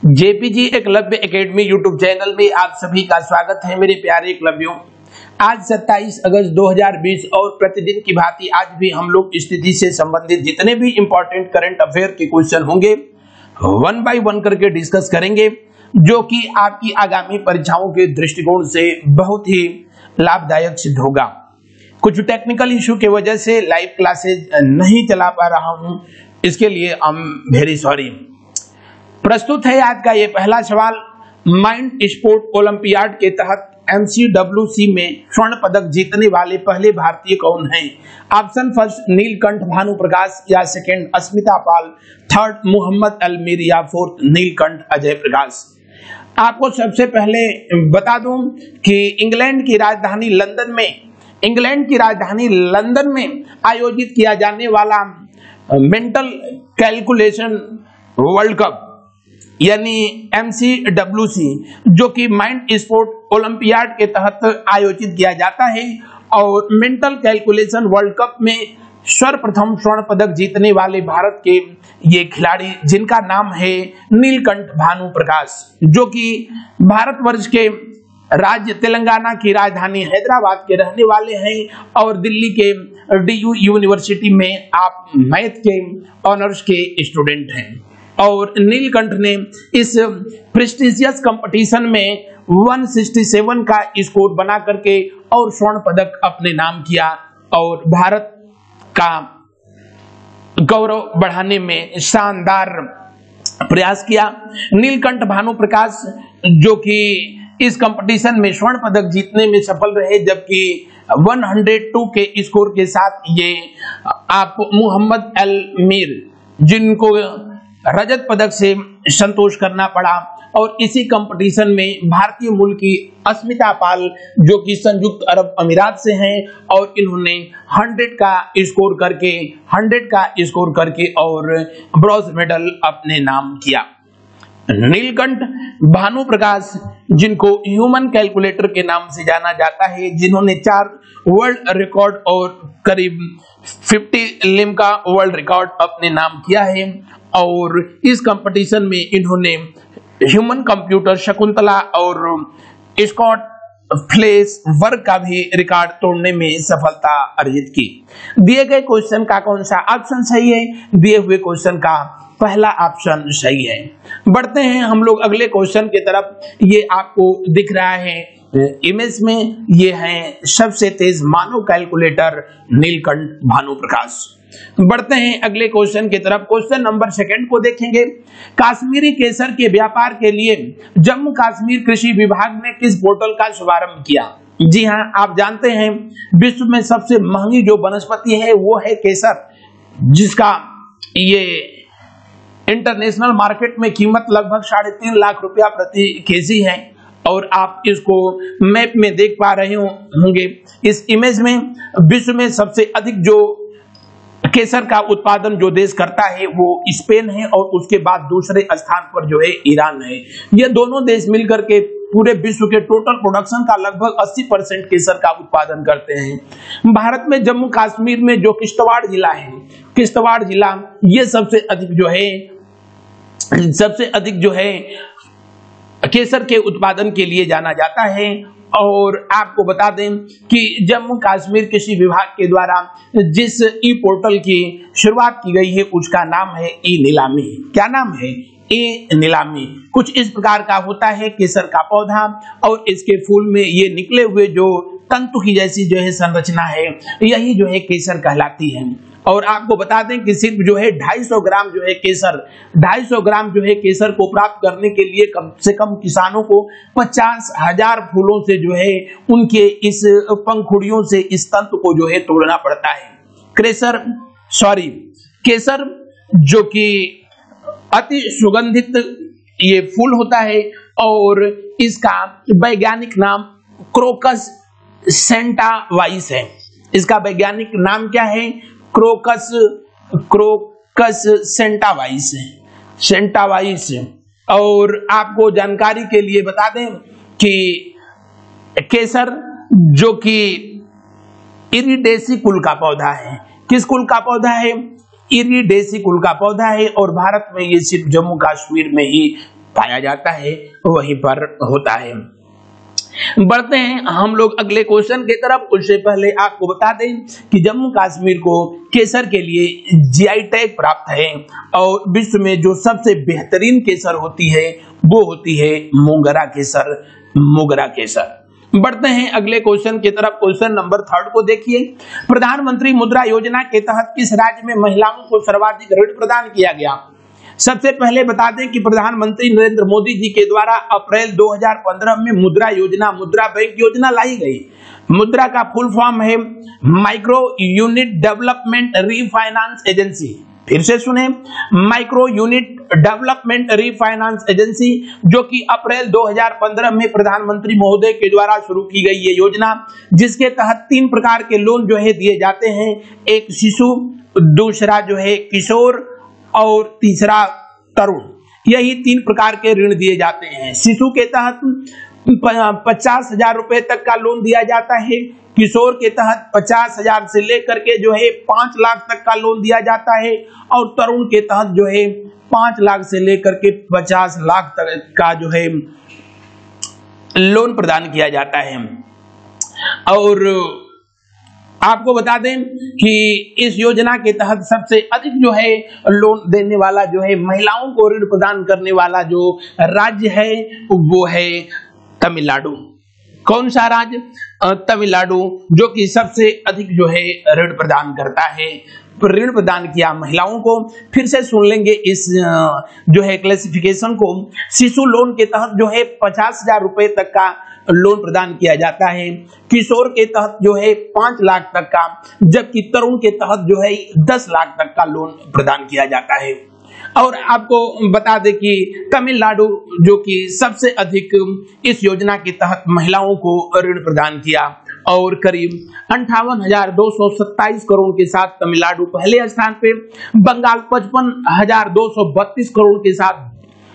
JPG Eklavya academy YouTube channel में आप सभी का स्वागत है मेरे प्यारे एकलव्यों। आज 27 अगस्त 2020 और प्रतिदिन की भांति आज भी हम लोग स्थिति से संबंधित जितने भी इंपॉर्टेंट करंट अफेयर के क्वेश्चन होंगे वन बाय वन करके डिस्कस करेंगे, जो कि आपकी आगामी परीक्षाओं के दृष्टिकोण से बहुत ही लाभदायक सिद्ध होगा। कुछ टेक्निकल इश्यू की वजह से लाइव क्लासेज नहीं चला पा रहा हूं, इसके लिए आई एम वेरी सॉरी। प्रस्तुत है आज का ये पहला सवाल। माइंड स्पोर्ट ओलंपियाड के तहत MCWC में स्वर्ण पदक जीतने वाले पहले भारतीय कौन हैं? ऑप्शन फर्स्ट नीलकंठ भानुप्रकाश, या सेकंड अस्मिता पाल, थर्ड मोहम्मद अलमीर, या फोर्थ नीलकंठ अजय प्रकाश। आपको सबसे पहले बता दूं कि इंग्लैंड की राजधानी लंदन में आयोजित किया जाने वाला मेंटल कैलकुलेशन वर्ल्ड कप यानी MCWC, जो कि माइंड स्पोर्ट ओलंपियाड के तहत आयोजित किया जाता है, और मेंटल कैलकुलेशन वर्ल्ड कप में सर्वप्रथम स्वर्ण पदक जीतने वाले भारत के ये खिलाड़ी, जिनका नाम है नीलकंठ भानुप्रकाश, जो कि भारतवर्ष के राज्य तेलंगाना की राजधानी हैदराबाद के रहने वाले हैं और दिल्ली के DU यूनिवर्सिटी में आप मैथ के ऑनर्स के स्टूडेंट हैं। और नीलकंठ ने इस प्रेस्टिजियस कंपटीशन में 167 का स्कोर बना करके और स्वर्ण पदक अपने नाम किया और भारत का गौरव बढ़ाने में शानदार प्रयास किया। नीलकंठ भानुप्रकाश जो कि इस कंपटीशन में स्वर्ण पदक जीतने में सफल रहे, जबकि 102 के स्कोर के साथ ये आप मोहम्मद अलमीर, जिनको रजत पदक से संतोष करना पड़ा, और इसी कंपटीशन में भारतीय मूल की अस्मिता पाल, जो कि संयुक्त अरब अमीरात से हैं, और इन्होंने 100 का स्कोर करके और ब्रॉन्ज मेडल अपने नाम किया। नीलकंठ भानुप्रकाश, जिनको ह्यूमन कैलकुलेटर के नाम से जाना जाता है, जिन्होंने 4 वर्ल्ड रिकॉर्ड और करीब 50 लिम का वर्ल्ड रिकॉर्ड अपने नाम किया है, और इस कंपटीशन में इन्होंने ह्यूमन कंप्यूटर शकुंतला और स्कॉट फ्लेस वर्ग का भी रिकॉर्ड तोड़ने में सफलता अर्जित की। दिए गए क्वेश्चन का कौन सा ऑप्शन सही है? दिए हुए क्वेश्चन का पहला ऑप्शन सही है। बढ़ते हैं हम लोग अगले क्वेश्चन की तरफ। ये आपको दिख रहा है इमेज में, ये है सबसे तेज मानव कैलकुलेटर नीलकंठ भानुप्रकाश। बढ़ते हैं अगले क्वेश्चन की तरफ। क्वेश्चन नंबर 2 को देखेंगे। कश्मीरी केसर के व्यापार के लिए जम्मू कश्मीर कृषि विभाग ने किस पोर्टल का शुभारंभ किया? जी हां, आप जानते हैं विश्व में सबसे महंगी जो वनस्पति है वो है केसर, जिसका ये इंटरनेशनल मार्केट में कीमत लगभग 3.5 लाख रुपया प्रति केजी है, और आप इसको मैप में देख पा रहे होंगे। इस इमेज में विश्व में सबसे अधिक जो केसर का उत्पादन जो देश करता है वो स्पेन है, और उसके बाद दूसरे स्थान पर जो है ईरान है। ये दोनों देश मिलकर के पूरे विश्व के टोटल प्रोडक्शन का लगभग 80% केसर का उत्पादन करते हैं। भारत में जम्मू कश्मीर में जो किश्तवाड़ जिला ये सबसे अधिक जो है केसर के उत्पादन के लिए जाना जाता है। और आपको बता दें कि जम्मू कश्मीर कृषि विभाग के द्वारा जिस ई पोर्टल की शुरुआत की गई है उसका नाम है ई नीलामी। क्या नाम है? ई नीलामी। कुछ इस प्रकार का होता है केसर का पौधा, और इसके फूल में ये निकले हुए जो तंतु की जैसी जो है संरचना है, यही जो है केसर कहलाती है। और आपको बता दें कि सिर्फ जो है 250 ग्राम जो है केसर को प्राप्त करने के लिए कम से कम किसानों को 50,000 फूलों से जो है उनके इस पंखुड़ियों से इस तंतु को जो है तोड़ना पड़ता है। केसर जो कि अति सुगंधित ये फूल होता है, और इसका वैज्ञानिक नाम क्रोकस सेंटावाइस है। इसका वैज्ञानिक नाम क्या है? क्रोकस सेंटावाइस। और आपको जानकारी के लिए बता दें कि केसर जो कि इरिडेसी कुल का पौधा है। किस कुल का पौधा है? इरिडेसी कुल का पौधा है, और भारत में ये सिर्फ जम्मू कश्मीर में ही पाया जाता है वहीं पर होता है। बढ़ते हैं हम लोग अगले क्वेश्चन की तरफ। उससे पहले आपको बता दें कि जम्मू कश्मीर को केसर के लिए जीआई टैग प्राप्त है और विश्व में जो सबसे बेहतरीन केसर होती है वो होती है मोगरा केसर। मोगरा केसर। बढ़ते हैं अगले क्वेश्चन की तरफ। क्वेश्चन नंबर 3 को देखिए। प्रधानमंत्री मुद्रा योजना के तहत किस राज्य में महिलाओं को सर्वाधिक ऋण प्रदान किया गया? सबसे पहले बता दें कि प्रधानमंत्री नरेंद्र मोदी जी के द्वारा अप्रैल 2015 में मुद्रा योजना, मुद्रा बैंक योजना लाई गई। मुद्रा का फुल फॉर्म है micro unit development refinance agency. फिर से सुने, micro unit development refinance agency, जो कि अप्रैल 2015 में प्रधानमंत्री महोदय के द्वारा शुरू की गई ये योजना, जिसके तहत 3 प्रकार के लोन जो है दिए जाते हैं। एक शिशु, दूसरा जो है किशोर और तीसरा तरुण। यही 3 प्रकार के ऋण दिए जाते हैं। शिशु के तहत 50,000 रुपए तक का लोन दिया जाता है। किशोर के तहत 50,000 से लेकर के जो है 5 लाख तक का लोन दिया जाता है और तरुण के तहत जो है 5 लाख से लेकर के 50 लाख तक का जो है लोन प्रदान किया जाता है। और आपको बता दें कि इस योजना के तहत सबसे अधिक जो है लोन देने वाला जो है, महिलाओं को ऋण प्रदान करने वाला जो राज्य है वो है तमिलनाडु। कौन सा राज्य? तमिलनाडु, जो कि सबसे अधिक जो है ऋण प्रदान करता है। ऋण प्रदान किया महिलाओं को। फिर से सुन लेंगे इस जो है क्लासिफिकेशन को। शिशु लोन के तहत जो है 50,000 रुपए तक का लोन प्रदान किया जाता है। किशोर के तहत जो है 5 लाख तक का, जबकि तरुण के तहत जो है 10 लाख तक का लोन प्रदान किया जाता है। और आपको बता दें कि तमिलनाडु जो कि सबसे अधिक इस योजना के तहत महिलाओं को ऋण प्रदान किया और करीब 58,227 करोड़ के साथ तमिलनाडु पहले स्थान पे, बंगाल 55,232 करोड़ के साथ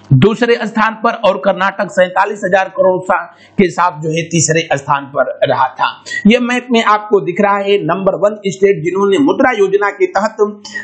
दूसरे स्थान पर और कर्नाटक 47,000 करोड़ के साथ जो है तीसरे स्थान पर रहा था। यह मैप में आपको दिख रहा है नंबर 1 स्टेट जिन्होंने मुद्रा योजना के तहत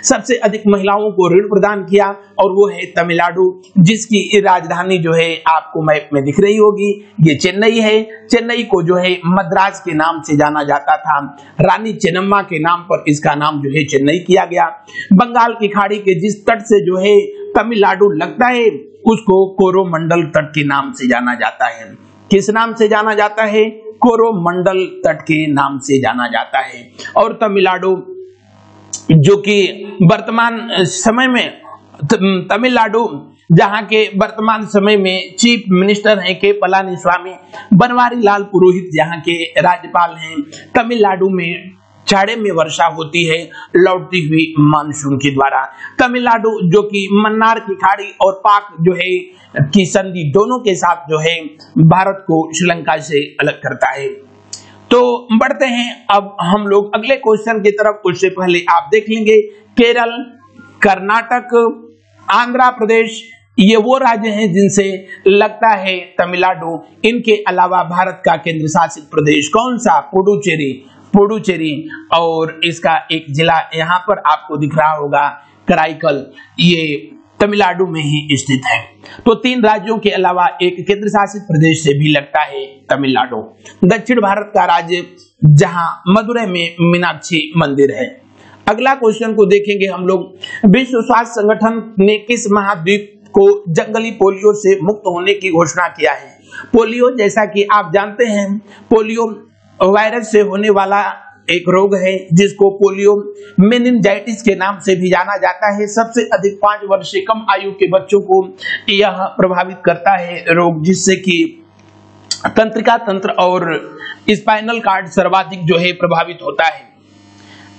सबसे अधिक महिलाओं को ऋण प्रदान किया और वो है तमिलनाडु, जिसकी राजधानी जो है आपको मैप में दिख रही होगी। ये चेन्नई है। चेन्नई को जो है मद्रास के नाम से जाना जाता था। रानी चेन्नम्मा के नाम पर इसका नाम जो है चेन्नई किया गया। बंगाल की खाड़ी के जिस तट से जो है तमिलनाडु लगता है उसको कोरोमंडल तट के नाम से जाना जाता है। किस नाम से जाना जाता है? कोरोमंडल तट के नाम से जाना जाता है। और तमिलनाडु जो कि वर्तमान समय में तमिलनाडु जहां के वर्तमान समय में चीफ मिनिस्टर हैं के पलानीस्वामी, बनवारी लाल पुरोहित जहां के राज्यपाल हैं। तमिलनाडु में जाड़े में वर्षा होती है लौटती हुई मानसून के द्वारा। तमिलनाडु जो कि मन्नार की खाड़ी और पाक जो है की संधि दोनों के साथ जो है भारत को श्रीलंका से अलग करता है। तो बढ़ते हैं अब हम लोग अगले क्वेश्चन की तरफ। उससे पहले आप देख लेंगे केरल, कर्नाटक, आंध्र प्रदेश, ये वो राज्य हैं जिनसे लगता है तमिलनाडु। इनके अलावा भारत का केंद्र शासित प्रदेश कौन सा? पुडुचेरी। और इसका एक जिला यहाँ पर आपको दिख रहा होगा कराईकल, ये तमिलनाडु में ही स्थित है। तो 3 राज्यों के अलावा एक केंद्र शासित प्रदेश से भी लगता है तमिलनाडु। दक्षिण भारत का राज्य जहां मदुरै में मीनाक्षी मंदिर है। अगला क्वेश्चन को देखेंगे हम लोग। विश्व स्वास्थ्य संगठन ने किस महाद्वीप को जंगली पोलियो से मुक्त होने की घोषणा किया है? पोलियो, जैसा कि आप जानते हैं, पोलियो वायरस से होने वाला एक रोग है जिसको पोलियो मेनिनजाइटिस के नाम से भी जाना जाता है। सबसे अधिक 5 वर्ष से कम आयु के बच्चों को यह प्रभावित करता है रोग, जिससे कि तंत्रिका तंत्र और स्पाइनल कार्ड सर्वाधिक जो है प्रभावित होता है।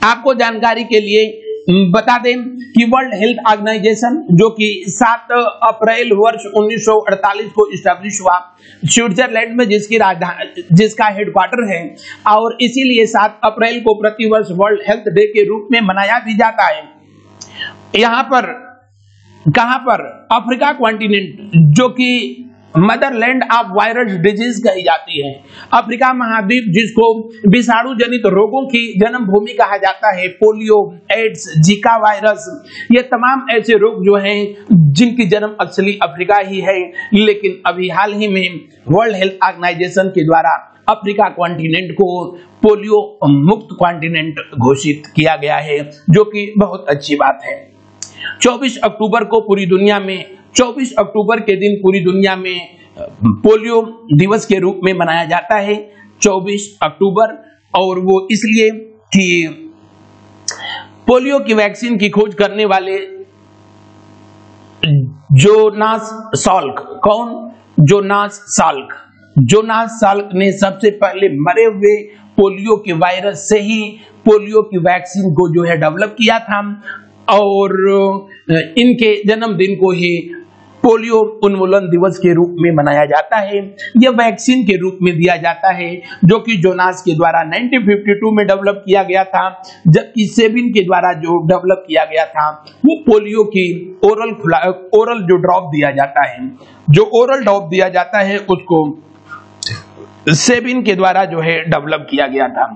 आपको जानकारी के लिए बता दें कि वर्ल्ड हेल्थ ऑर्गेनाइजेशन जो कि 7 अप्रैल वर्ष 1948 को स्टैब्लिश हुआ स्विट्जरलैंड में, जिसका हेडक्वार्टर है, और इसीलिए 7 अप्रैल को प्रतिवर्ष वर्ल्ड हेल्थ डे के रूप में मनाया भी जाता है। यहाँ पर कहां पर? अफ्रीका कॉन्टिनेंट जो कि मदरलैंड ऑफ वायरस डिजीज कही जाती है। अफ्रीका महाद्वीप जिसको विषाणु जनित रोगों की जन्म भूमि कहा जाता है, पोलियो, एड्स, जीका वायरस, ये तमाम ऐसे रोग जो हैं जिनकी जन्म असली अफ्रीका ही है, लेकिन अभी हाल ही में वर्ल्ड हेल्थ ऑर्गेनाइजेशन के द्वारा अफ्रीका कॉन्टिनेंट को पोलियो मुक्त कॉन्टिनेंट घोषित किया गया है, जो कि बहुत अच्छी बात है। 24 अक्टूबर को पूरी दुनिया में 24 अक्टूबर के दिन पूरी दुनिया में पोलियो दिवस के रूप में मनाया जाता है 24 अक्टूबर, और वो इसलिए कि पोलियो की वैक्सीन की खोज करने वाले जोनास साल्क, कौन? जोनास साल्क ने सबसे पहले मरे हुए पोलियो के वायरस से ही पोलियो की वैक्सीन को जो है डेवलप किया था, और इनके जन्मदिन को ही पोलियो उन्मूलन दिवस के रूप में मनाया जाता है। यह वैक्सीन के रूप में दिया जाता है, जो कि जोनास के द्वारा 1952 में डेवलप किया गया था, जबकि सेबिन के द्वारा जो डेवलप किया गया था वो पोलियो की ओरल जो ड्रॉप दिया जाता है, जो ओरल ड्रॉप दिया जाता है उसको सेबिन के द्वारा जो है डेवलप किया गया था।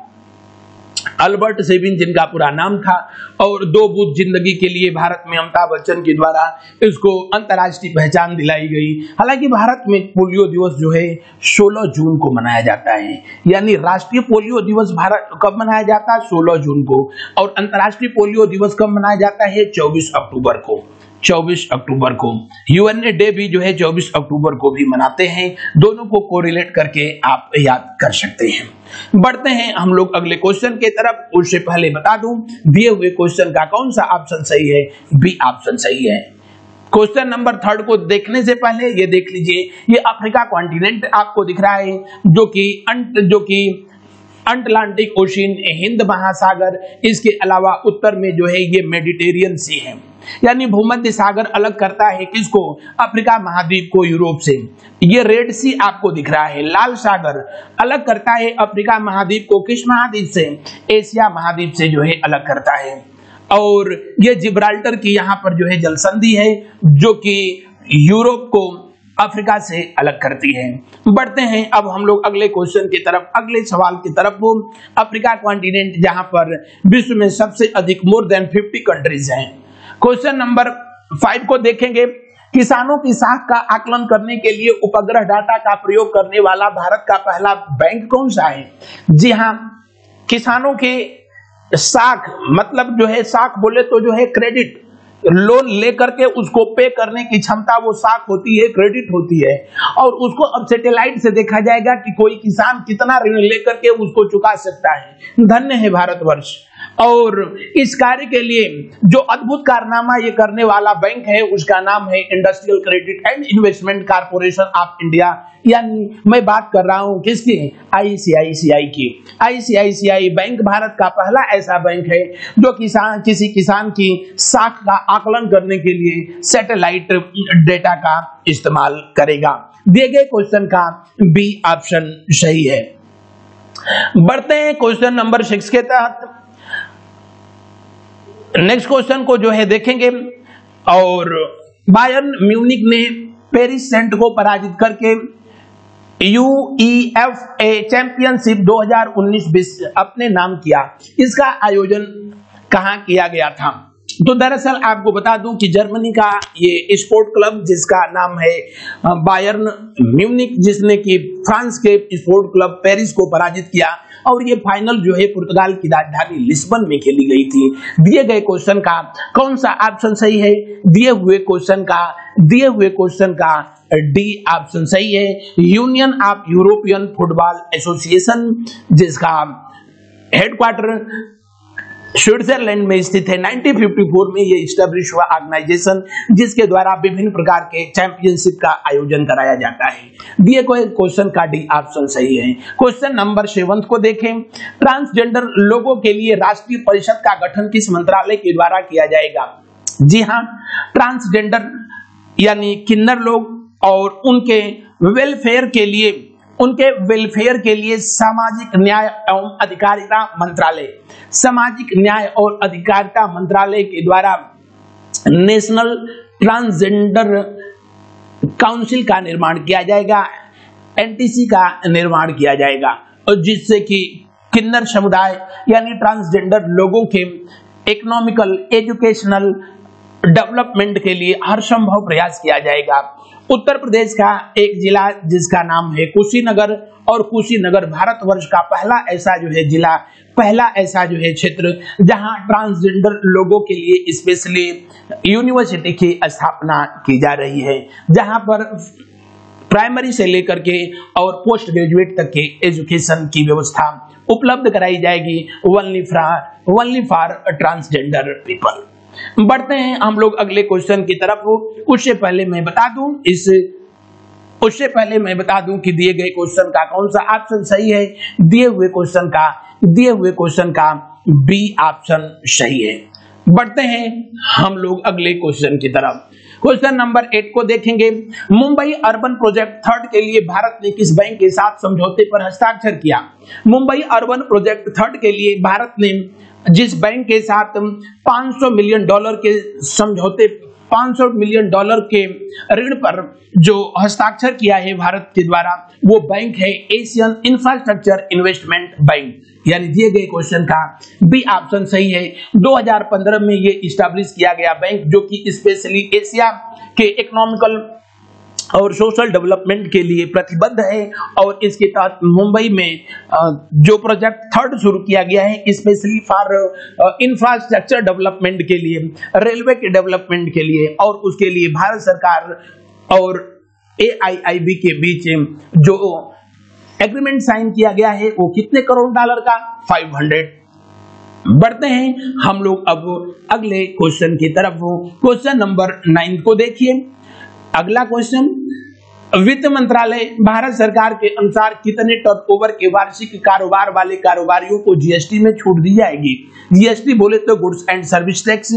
अल्बर्ट सेबिन जिनका पूरा नाम था, और 2 बूंद जिंदगी के लिए भारत में अमिताभ बच्चन के द्वारा इसको अंतर्राष्ट्रीय पहचान दिलाई गई। हालांकि भारत में पोलियो दिवस जो है 16 जून को मनाया जाता है, यानी राष्ट्रीय पोलियो दिवस भारत कब मनाया जाता है? 16 जून को, और अंतर्राष्ट्रीय पोलियो दिवस कब मनाया जाता है? 24 अक्टूबर को। 24 अक्टूबर को यूएनए डे भी जो है 24 अक्टूबर को भी मनाते हैं। दोनों को कोरिलेट करके आप याद कर सकते हैं। बढ़ते हैं हम लोग अगले क्वेश्चन के तरफ। उससे पहले बता दूं, दिए हुए क्वेश्चन का कौन सा ऑप्शन सही है? बी ऑप्शन सही है। क्वेश्चन नंबर 3 को देखने से पहले ये देख लीजिए, ये अफ्रीका कॉन्टिनेंट आपको दिख रहा है, जो कि अटलांटिक ओशियन, हिंद महासागर, इसके अलावा उत्तर में जो है ये मेडिटेरियन सी है, यानी भूमध्य सागर अलग करता है किसको? अफ्रीका महाद्वीप को यूरोप से। ये रेड सी आपको दिख रहा है, लाल सागर अलग करता है अफ्रीका महाद्वीप को किस महाद्वीप से? एशिया महाद्वीप से जो है अलग करता है। और ये जिब्राल्टर की यहाँ पर जो है जल संधि है, जो कि यूरोप को अफ्रीका से अलग करती है। बढ़ते हैं अब हम लोग अगले क्वेश्चन की तरफ, अगले सवाल की तरफ। अफ्रीका कॉन्टिनेंट जहां पर विश्व में सबसे अधिक मोर देन 50 कंट्रीज हैं। क्वेश्चन नंबर 5 को देखेंगे। किसानों की साख का आकलन करने के लिए उपग्रह डाटा का प्रयोग करने वाला भारत का पहला बैंक कौन सा है? जी हाँ, किसानों के साख मतलब जो है, साख बोले तो जो है क्रेडिट, लोन लेकर के उसको पे करने की क्षमता वो साख होती है, क्रेडिट होती है। और उसको अब सैटेलाइट से देखा जाएगा कि कोई किसान कितना ऋण लेकर के उसको चुका सकता है। धन्य है भारतवर्ष। और इस कार्य के लिए जो अद्भुत कारनामा ये करने वाला बैंक है उसका नाम है industrial credit and investment corporation of India, यानी मैं बात कर रहा हूं किसकी? आईसीआईसीआई की। आईसीआईसीआई बैंक भारत का पहला ऐसा बैंक है जो किसी किसान की साख का आकलन करने के लिए सैटेलाइट डेटा का इस्तेमाल करेगा। दिए गए क्वेश्चन का बी ऑप्शन सही है। बढ़ते हैं क्वेश्चन नंबर 6 के तहत। नेक्स्ट क्वेश्चन को जो है देखेंगे। और बायर्न म्यूनिक ने पेरिस सेंट को पराजित करके यूईएफए चैंपियनशिप 2019-20 अपने नाम किया। इसका आयोजन कहां किया गया था? तो दरअसल आपको बता दूं कि जर्मनी का ये स्पोर्ट क्लब जिसका नाम है बायर्न म्यूनिक, जिसने कि फ्रांस के स्पोर्ट क्लब पेरिस को पराजित किया, और ये फाइनल जो है पुर्तगाल की राजधानी लिस्बन में खेली गई थी। दिए गए क्वेश्चन का कौन सा ऑप्शन सही है? दिए हुए क्वेश्चन का डी ऑप्शन सही है। Union of European football association, जिसका हेडक्वार्टर स्विट्जरलैंड में स्थित है, 1954 में ये इस्टेब्लिश हुआ ऑर्गेनाइजेशन, जिसके द्वारा विभिन्न प्रकार के चैंपियनशिप का आयोजन कराया जाता है। दिए गए क्वेश्चन का डी ऑप्शन सही है। क्वेश्चन नंबर 7 को देखें। ट्रांसजेंडर लोगों के लिए राष्ट्रीय परिषद का गठन किस मंत्रालय के द्वारा किया जाएगा? जी हाँ, ट्रांसजेंडर यानी किन्नर लोग और उनके वेलफेयर के लिए सामाजिक न्याय एवं अधिकारिता मंत्रालय, सामाजिक न्याय और अधिकारिता मंत्रालय के द्वारा नेशनल ट्रांसजेंडर काउंसिल का निर्माण किया जाएगा, एनटीसी का निर्माण किया जाएगा, और जिससे कि किन्नर समुदाय यानी ट्रांसजेंडर लोगों के इकोनॉमिकल, एजुकेशनल डेवलपमेंट के लिए हर संभव प्रयास किया जाएगा। उत्तर प्रदेश का एक जिला जिसका नाम है कुशीनगर, और कुशीनगर भारतवर्ष का पहला ऐसा जो है जिला, पहला ऐसा जो है क्षेत्र जहां ट्रांसजेंडर लोगों के लिए स्पेशली यूनिवर्सिटी की स्थापना की जा रही है, जहां पर प्राइमरी से लेकर के और पोस्ट ग्रेजुएट तक के एजुकेशन की व्यवस्था उपलब्ध कराई जाएगी ओनली फॉर ट्रांसजेंडर पीपल। बढ़ते हैं हम लोग अगले क्वेश्चन की तरफ। उससे पहले मैं बता दूं कि दिए गए क्वेश्चन का कौन सा ऑप्शन सही है। दिए हुए क्वेश्चन का बी ऑप्शन सही है। बढ़ते हैं हम लोग अगले क्वेश्चन की तरफ। क्वेश्चन नंबर 8 को देखेंगे। मुंबई अर्बन प्रोजेक्ट 3 के लिए भारत ने किस बैंक के साथ समझौते पर हस्ताक्षर किया? मुंबई अर्बन प्रोजेक्ट 3 के लिए भारत ने जिस बैंक के साथ $500 मिलियन के समझौते, $500 मिलियन के ऋण पर जो हस्ताक्षर किया है भारत के द्वारा, वो बैंक है एशियन इंफ्रास्ट्रक्चर इन्वेस्टमेंट बैंक। यानी दिए गए क्वेश्चन का बी ऑप्शन सही है। 2015 में ये इस्टेब्लिश किया गया बैंक, जो कि स्पेशली एशिया के इकोनॉमिकल और सोशल डेवलपमेंट के लिए प्रतिबद्ध है, और इसके तहत मुंबई में जो प्रोजेक्ट 3 शुरू किया गया है स्पेशली फॉर इंफ्रास्ट्रक्चर डेवलपमेंट के लिए, रेलवे के डेवलपमेंट के लिए, और उसके लिए भारत सरकार और AIIB के बीच जो एग्रीमेंट साइन किया गया है वो कितने करोड़ डॉलर का? 500। बढ़ते हैं हम लोग अब अगले क्वेश्चन की तरफ। क्वेश्चन नंबर 9 को देखिए। अगला क्वेश्चन, वित्त मंत्रालय भारत सरकार के अनुसार कितने टर्नओवर के वार्षिक कारोबार वाले कारोबारियों को जीएसटी में छूट दी जाएगी? जीएसटी बोले तो गुड्स एंड सर्विस टैक्स।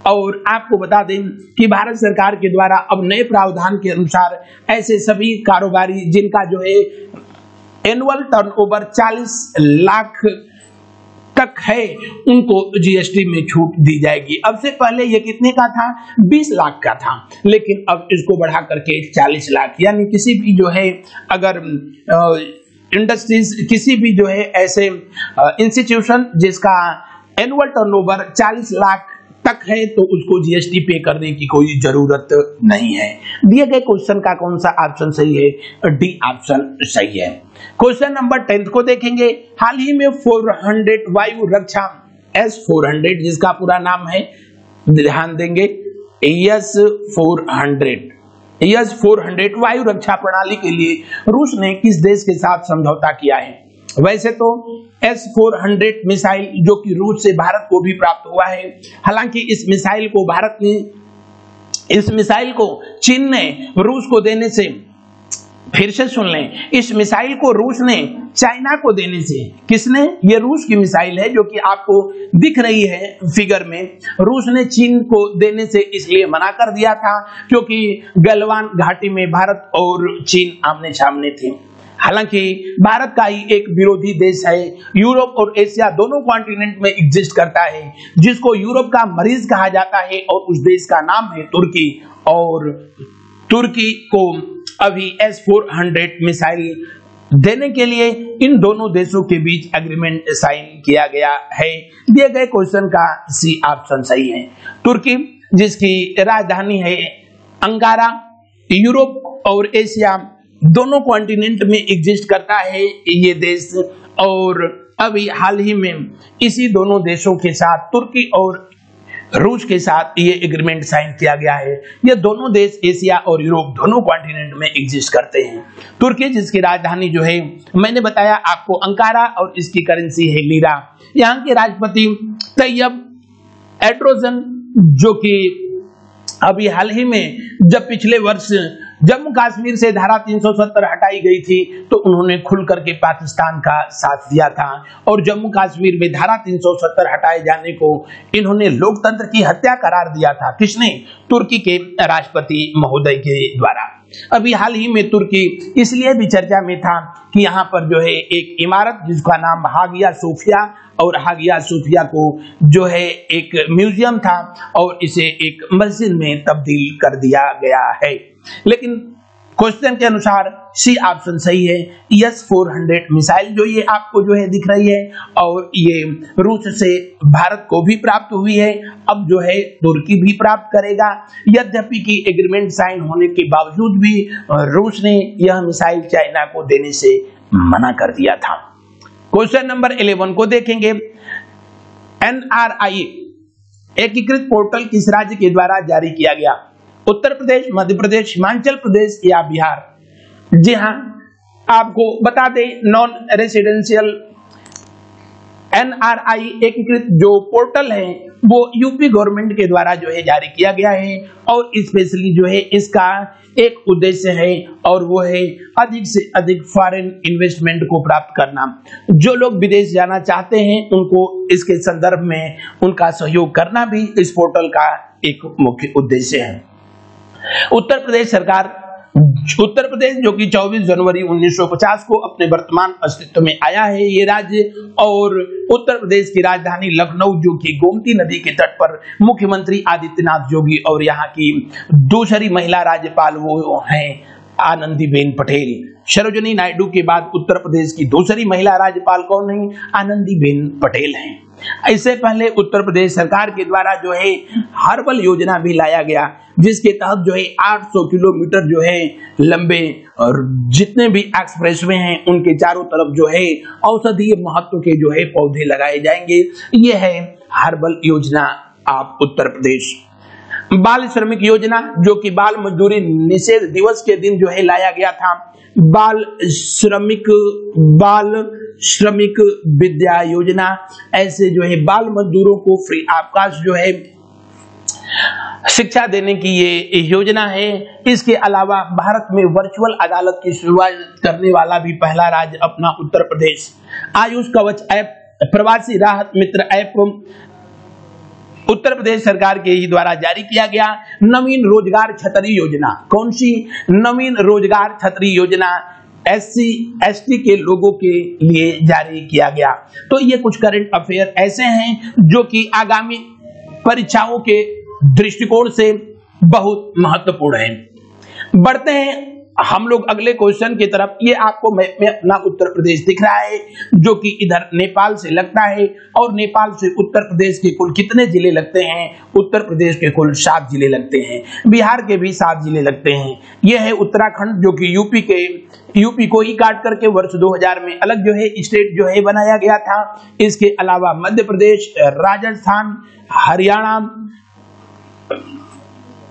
और आपको बता दें कि भारत सरकार के द्वारा अब नए प्रावधान के अनुसार ऐसे सभी कारोबारी जिनका जो है एनुअल टर्नओवर 40 लाख तक है, उनको जीएसटी में छूट दी जाएगी। अब से पहले ये कितने का था? 20 लाख का था, लेकिन अब इसको बढ़ा करके 40 लाख, यानी किसी भी जो है अगर इंडस्ट्रीज, किसी भी जो है ऐसे इंस्टीट्यूशन जिसका एनुअल टर्नओवर 40 लाख तक है, तो उसको जीएसटी पे करने की कोई जरूरत नहीं है। दिए गए क्वेश्चन का कौन सा ऑप्शन सही है? डी ऑप्शन सही है। क्वेश्चन नंबर 10 को देखेंगे। हाल ही में 400 वायु रक्षा S-400, जिसका पूरा नाम है, ध्यान देंगे, S-400 वायु रक्षा प्रणाली के लिए रूस ने किस देश के साथ समझौता किया है? वैसे तो S-400 मिसाइल जो कि रूस से भारत को भी प्राप्त हुआ है, हालांकि इस मिसाइल को चीन ने रूस को देने से, फिर से सुन लें, इस मिसाइल को रूस ने चाइना को देने से, किसने? ये रूस की मिसाइल है जो कि आपको दिख रही है फिगर में। रूस ने चीन को देने से इसलिए मना कर दिया था क्योंकि गलवान घाटी में भारत और चीन आमने सामने थे। हालांकि भारत का ही एक विरोधी देश है, यूरोप और एशिया दोनों कॉन्टिनेंट में एग्जिस्ट करता है, जिसको यूरोप का मरीज कहा जाता है, और उस देश का नाम है तुर्की। और तुर्की को अभी S-400 मिसाइल देने के लिए इन दोनों देशों के बीच एग्रीमेंट साइन किया गया है। दिए गए क्वेश्चन का सी ऑप्शन सही है। तुर्की, जिसकी राजधानी है अंकारा, यूरोप और एशिया दोनों कॉन्टिनेंट में एग्जिस्ट करता है ये देश, और अभी हाल ही में इसी दोनों देशों के साथ, तुर्की और रूस के साथ, ये एग्रीमेंट साइन किया गया है। ये दोनों देश एशिया और यूरोप दोनों कॉन्टिनेंट में एग्जिस्ट करते हैं। तुर्की, जिसकी राजधानी जो है मैंने बताया आपको अंकारा, और इसकी करेंसी है लीरा। यहाँ के राष्ट्रपति तैयब एर्डोगन, जो कि अभी हाल ही में जब पिछले वर्ष जम्मू कश्मीर से धारा 370 हटाई गई थी, तो उन्होंने खुल करके पाकिस्तान का साथ दिया था, और जम्मू कश्मीर में धारा 370 हटाए जाने को इन्होंने लोकतंत्र की हत्या करार दिया था। किसने? तुर्की के राष्ट्रपति महोदय के द्वारा। अभी हाल ही में तुर्की इसलिए भी चर्चा में था कि यहाँ पर जो है एक इमारत जिसका नाम हागिया सोफिया, और हागिया सोफिया को जो है एक म्यूजियम था, और इसे एक मस्जिद में तब्दील कर दिया गया है। लेकिन क्वेश्चन के अनुसार सी ऑप्शन सही है। S-400 मिसाइल जो ये आपको जो है दिख रही है, और ये रूस से भारत को भी प्राप्त हुई है, अब जो है तुर्की भी प्राप्त करेगा। यद्यपि कि एग्रीमेंट साइन होने के बावजूद भी रूस ने यह मिसाइल चाइना को देने से मना कर दिया था। क्वेश्चन नंबर 11 को देखेंगे। NRI एकीकृत पोर्टल किस राज्य के द्वारा जारी किया गया? उत्तर प्रदेश, मध्य प्रदेश, हिमाचल प्रदेश या बिहार? जी हां, आपको बता दें नॉन रेसिडेंशियल NRI एकीकृत जो पोर्टल है वो यूपी गवर्नमेंट के द्वारा जो है जारी किया गया है, और स्पेशली जो है इसका एक उद्देश्य है, और वो है अधिक से अधिक फॉरेन इन्वेस्टमेंट को प्राप्त करना। जो लोग विदेश जाना चाहते हैं उनको इसके संदर्भ में उनका सहयोग करना भी इस पोर्टल का एक मुख्य उद्देश्य है। उत्तर प्रदेश जो कि 24 जनवरी 1950 को अपने वर्तमान अस्तित्व में आया है ये राज्य, और उत्तर प्रदेश की राजधानी लखनऊ जो कि गोमती नदी के तट पर मुख्यमंत्री आदित्यनाथ योगी, और यहाँ की दूसरी महिला राज्यपाल वो हैं आनंदीबेन पटेल। सरोजिनी नायडू के बाद उत्तर प्रदेश की दूसरी महिला राज्यपाल कौन है? आनंदीबेन पटेल हैं। इससे पहले उत्तर प्रदेश सरकार के द्वारा जो है हर्बल योजना भी लाया गया, जिसके तहत जो है 800 किलोमीटर जो है लंबे और जितने भी एक्सप्रेसवे हैं उनके चारों तरफ जो है औषधीय महत्व के जो है पौधे लगाए जाएंगे। ये है हर्बल योजना आप उत्तर प्रदेश। बाल श्रमिक योजना जो कि बाल मजदूरी निषेध दिवस के दिन जो है लाया गया था। बाल श्रमिक विद्या योजना, ऐसे जो है बाल मजदूरों को फ्री अवकाश जो है शिक्षा देने की ये योजना है। इसके अलावा भारत में वर्चुअल अदालत की शुरुआत करने वाला भी पहला राज्य अपना उत्तर प्रदेश। आयुष कवच ऐप, प्रवासी राहत मित्र ऐप उत्तर प्रदेश सरकार के ही द्वारा जारी किया गया। नवीन रोजगार छतरी योजना, कौन सी? नवीन रोजगार छतरी योजना SC ST के लोगों के लिए जारी किया गया। तो ये कुछ करंट अफेयर ऐसे हैं जो कि आगामी परीक्षाओं के दृष्टिकोण से बहुत महत्वपूर्ण हैं। बढ़ते हैं हम लोग अगले क्वेश्चन की तरफ। ये आपको मैप में अपना उत्तर प्रदेश दिख रहा है जो कि इधर नेपाल से लगता है, और नेपाल से उत्तर प्रदेश के कुल कितने जिले लगते हैं? उत्तर प्रदेश के कुल 7 जिले लगते हैं, बिहार के भी 7 जिले लगते हैं। यह है उत्तराखंड जो कि यूपी को ही काट करके वर्ष 2000 में अलग जो है स्टेट जो है बनाया गया था। इसके अलावा मध्य प्रदेश, राजस्थान, हरियाणा,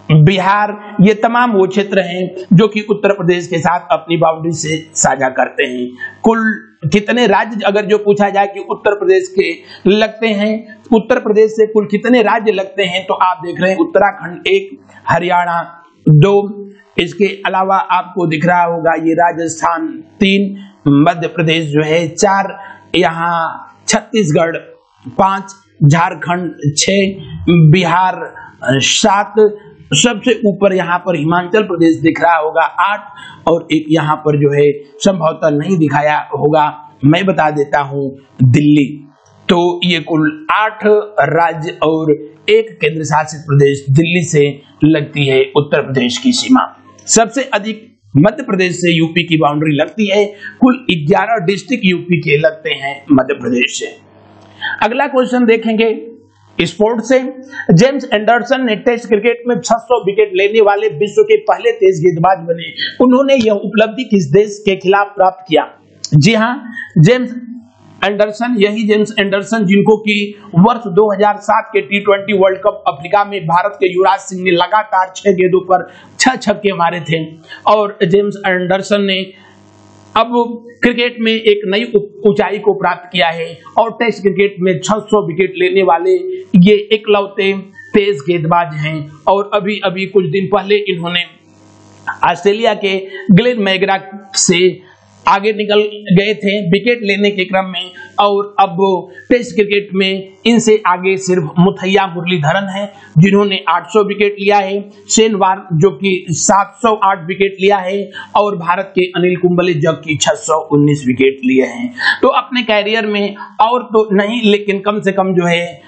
बिहार, ये तमाम वो क्षेत्र हैं जो कि उत्तर प्रदेश के साथ अपनी बाउंड्री से साझा करते हैं। कुल कितने राज्य अगर जो पूछा जाए कि उत्तर प्रदेश के लगते हैं, उत्तर प्रदेश से कुल कितने राज्य लगते हैं, तो आप देख रहे हैं उत्तराखंड 1, हरियाणा 2, इसके अलावा आपको दिख रहा होगा ये राजस्थान 3, मध्य प्रदेश जो है 4, यहाँ छत्तीसगढ़ 5, झारखंड 6, बिहार 7, सबसे ऊपर यहाँ पर हिमाचल प्रदेश दिख रहा होगा 8, और एक यहाँ पर जो है संभवतः नहीं दिखाया होगा, मैं बता देता हूँ दिल्ली। तो ये कुल 8 राज्य और एक केंद्र शासित प्रदेश दिल्ली से लगती है उत्तर प्रदेश की सीमा। सबसे अधिक मध्य प्रदेश से यूपी की बाउंड्री लगती है, कुल 11 डिस्ट्रिक्ट यूपी के लगते हैं मध्य प्रदेश से। अगला क्वेश्चन देखेंगे स्पोर्ट से। जेम्स एंडरसन ने टेस्ट क्रिकेट में 600 विकेट लेने वाले विश्व के पहले तेज गेंदबाज बने। उन्होंने यह उपलब्धि किस देश के खिलाफ प्राप्त किया? जी हां, जेम्स एंडरसन, यही जेम्स एंडरसन जिनको कि वर्ष 2007 के T20 वर्ल्ड कप अफ्रीका में भारत के युवराज सिंह ने लगातार 6 गेंदों पर 6 छक्के मारे थे, और जेम्स एंडरसन ने अब क्रिकेट में एक नई ऊंचाई को प्राप्त किया है, और टेस्ट क्रिकेट में 600 विकेट लेने वाले ये इकलौते तेज गेंदबाज हैं। और अभी कुछ दिन पहले इन्होंने ऑस्ट्रेलिया के ग्लेन मैकग्रा से आगे निकल गए थे विकेट लेने के क्रम में, और अब टेस्ट क्रिकेट में इनसे आगे सिर्फ मुथैया मुरलीधरन है जिन्होंने 800 विकेट लिया है, शेन वॉर्न जो कि 708 विकेट लिया है, और भारत के अनिल कुंबले जो कि 619 विकेट लिए हैं। तो अपने कैरियर में और तो नहीं लेकिन कम से कम जो है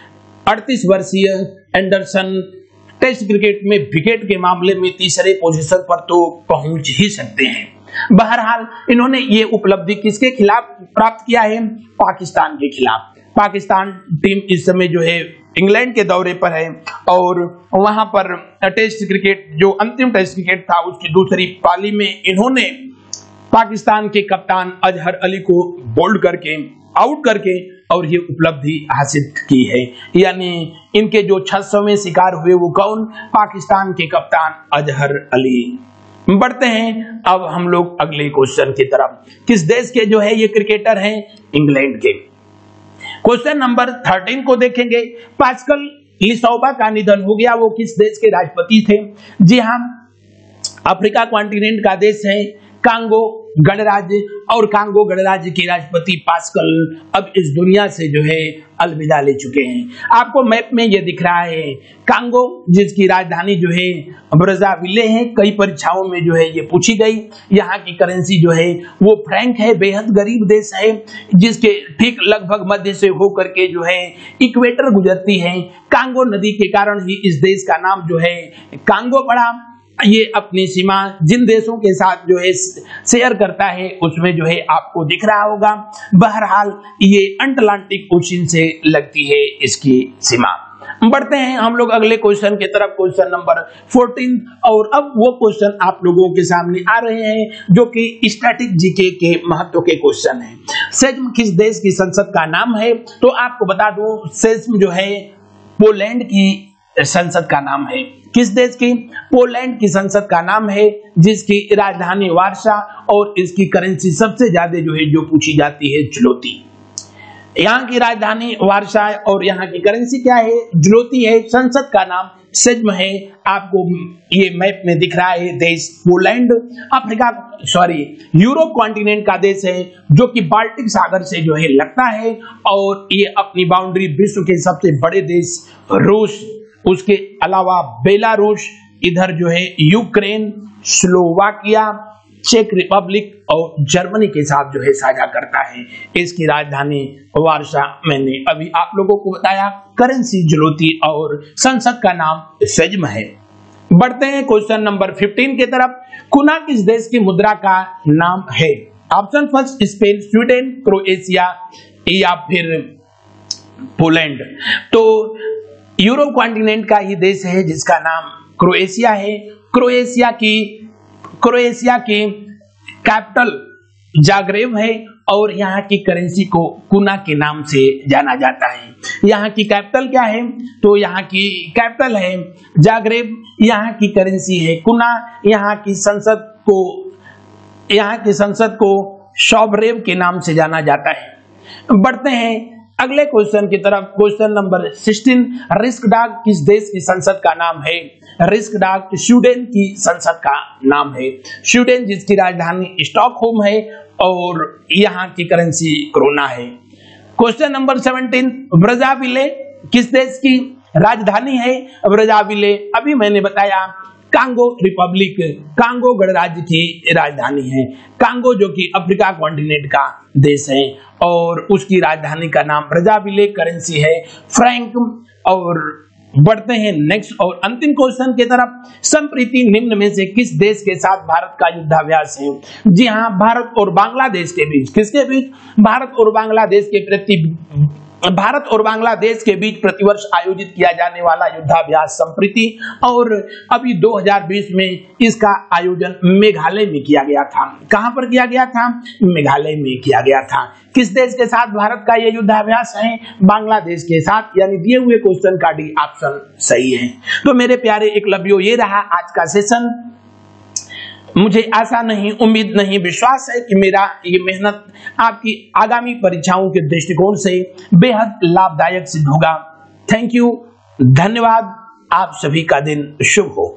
38 वर्षीय एंडरसन टेस्ट क्रिकेट में विकेट के मामले में तीसरे पोजीशन पर तो पहुंच ही सकते हैं। बहरहाल इन्होंने ये उपलब्धि किसके खिलाफ प्राप्त किया है? पाकिस्तान के खिलाफ। पाकिस्तान टीम इस समय जो है इंग्लैंड के दौरे पर है और वहां पर टेस्ट क्रिकेट जो अंतिम टेस्ट क्रिकेट था उसकी दूसरी पाली में इन्होंने पाकिस्तान के कप्तान अजहर अली को बोल्ड करके आउट करके और ये उपलब्धि हासिल की है। यानी इनके जो 600वें शिकार हुए वो कौन? पाकिस्तान के कप्तान अजहर अली। बढ़ते हैं अब हम लोग अगले क्वेश्चन की तरफ। किस देश के जो है ये क्रिकेटर हैं? इंग्लैंड के। क्वेश्चन नंबर 13 को देखेंगे। पास्कल लिसौबा का निधन हो गया। वो किस देश के राष्ट्रपति थे? जी हाँ, अफ्रीका कॉन्टिनेंट का देश है कांगो गणराज्य, और कांगो गणराज्य के राष्ट्रपति पास्कल अब इस दुनिया से जो है अलविदा ले चुके हैं। आपको मैप में ये दिख रहा है कांगो, जिसकी राजधानी जो है ब्राज़ाविले है। कई परीक्षाओं में जो है ये पूछी गई। यहाँ की करेंसी जो है वो फ्रैंक है। बेहद गरीब देश है जिसके ठीक लगभग मध्य से होकर के जो है इक्वेटर गुजरती है। कांगो नदी के कारण ही इस देश का नाम जो है कांगो पड़ा। ये अपनी सीमा जिन देशों के साथ जो है शेयर करता है उसमें जो है आपको दिख रहा होगा। बहरहाल ये अटलांटिक ओशन से लगती है इसकी सीमा। बढ़ते हैं हम लोग अगले क्वेश्चन की तरफ, क्वेश्चन नंबर 14। और अब वो क्वेश्चन आप लोगों के सामने आ रहे हैं जो कि स्टैटिक जीके के महत्व के क्वेश्चन हैं। सेज्म किस देश की संसद का नाम है? तो आपको बता दूं सेज्म जो है पोलैंड की संसद का नाम है। किस देश की? पोलैंड की संसद का नाम है, जिसकी राजधानी वार्सा और इसकी करेंसी सबसे ज्यादा जो है जो पूछी जाती है ज्लोती। यहाँ की राजधानी वार्सा है और यहाँ की करेंसी क्या है? ज्लोती है। संसद का नाम सेज्म है। आपको ये मैप में दिख रहा है देश पोलैंड यूरोप कॉन्टिनेंट का देश है जो कि बाल्टिक सागर से जो है लगता है और ये अपनी बाउंड्री विश्व के सबसे बड़े देश रूस, उसके अलावा बेलारूस, इधर जो है यूक्रेन, स्लोवाकिया, चेक रिपब्लिक और जर्मनी के साथ जो है साझा करता है। इसकी राजधानी वार्सा मैंने अभी आप लोगों को बताया। करेंसी ज्लोती और संसद का नाम सेज्म है। बढ़ते हैं क्वेश्चन नंबर 15 की तरफ। कुना किस देश की मुद्रा का नाम है? Option first Spain, Sweden, Croatia या फिर पोलैंड। तो यूरोप कॉन्टिनेंट का ही देश है जिसका नाम क्रोएशिया है। क्रोएशिया की कैपिटल जाग्रेब है और यहाँ की करेंसी को कुना के नाम से जाना जाता है। यहाँ की कैपिटल क्या है? तो यहाँ की कैपिटल है जाग्रेब, यहाँ की करेंसी है कुना, यहाँ की संसद को शॉबरेव के नाम से जाना जाता है। बढ़ते हैं अगले क्वेश्चन की तरफ, क्वेश्चन नंबर 16। रिक्सडाग किस देश की संसद का नाम है? रिक्सडाग स्वीडन की संसद का नाम है। स्वीडन जिसकी राजधानी स्टॉकहोम है और यहाँ की करेंसी क्रोना है। Question number 17। ब्राज़ाविले किस देश की राजधानी है? ब्राज़ाविले अभी मैंने बताया कांगो रिपब्लिक, कांगो गणराज्य की राजधानी है। कांगो जो कि अफ्रीका कॉन्टिनेंट का देश है और उसकी राजधानी का नाम ब्राज़ाविले, करेंसी है फ्रैंक। और बढ़ते हैं नेक्स्ट और अंतिम क्वेश्चन की तरफ। संप्रीति निम्न में से किस देश के साथ भारत का युद्धाभ्यास है? जी हाँ, भारत और बांग्लादेश के बीच। किसके बीच? भारत और बांग्लादेश के बीच प्रतिवर्ष आयोजित किया जाने वाला युद्धाभ्यास संप्रीति। और अभी 2020 में इसका आयोजन मेघालय में किया गया था। कहां पर किया गया था? मेघालय में किया गया था। किस देश के साथ भारत का यह युद्धाभ्यास है? बांग्लादेश के साथ। यानी दिए हुए क्वेश्चन का डी ऑप्शन सही है। तो मेरे प्यारे एकलव्यों, ये रहा आज का सेशन। मुझे आशा नहीं, उम्मीद नहीं, विश्वास है कि मेरा ये मेहनत आपकी आगामी परीक्षाओं के दृष्टिकोण से बेहद लाभदायक सिद्ध होगा। थैंक यू, धन्यवाद। आप सभी का दिन शुभ हो।